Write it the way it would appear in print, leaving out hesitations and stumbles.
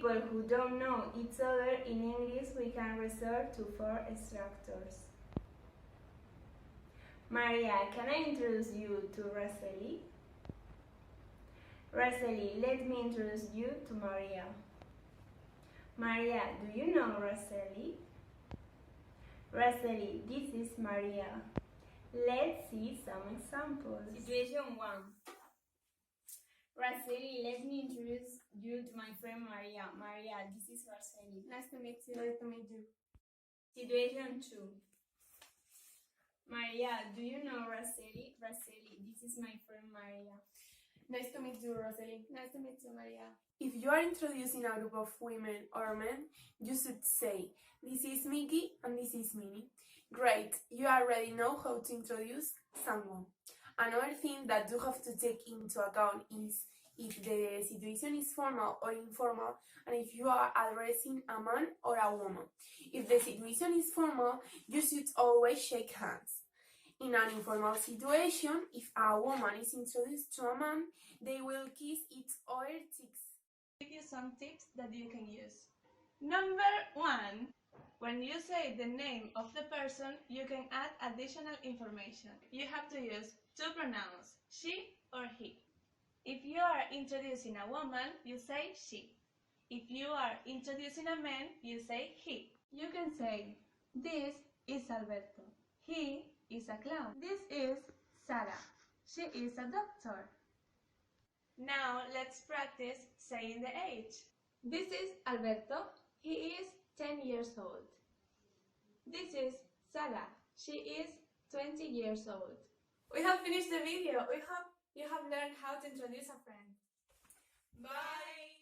people who don't know each other in English, we can resort to 4 structures. Maria, can I introduce you to Raceli? Raceli, let me introduce you to Maria. Maria, do you know Raceli? Raceli, this is Maria. Let's see some examples. Situation 1. Raceli, let me introduce you to my friend Maria. Maria, this is Raceli. Nice to meet you. Nice to meet you. Situation 2. Maria, do you know Raceli? Raceli, this is my friend Maria. Nice to meet you, Roseli. Nice to meet you, Maria. If you are introducing a group of women or men, you should say, this is Mickey and this is Minnie. Great, you already know how to introduce someone. Another thing that you have to take into account is if the situation is formal or informal, and if you are addressing a man or a woman. If the situation is formal, you should always shake hands. In an informal situation, if a woman is introduced to a man, they will kiss each other cheeks. I'll give you some tips that you can use. Number 1. When you say the name of the person, you can add additional information. You have to use 2 pronouns, she or he. If you are introducing a woman, you say she. If you are introducing a man, you say he. You can say, this is Alberto. He is a clown. This is Sarah. She is a doctor. Now let's practice saying the age. This is Alberto. He is 10 years old. This is Sarah. She is 20 years old. We have finished the video. We hope you have learned how to introduce a friend. Bye!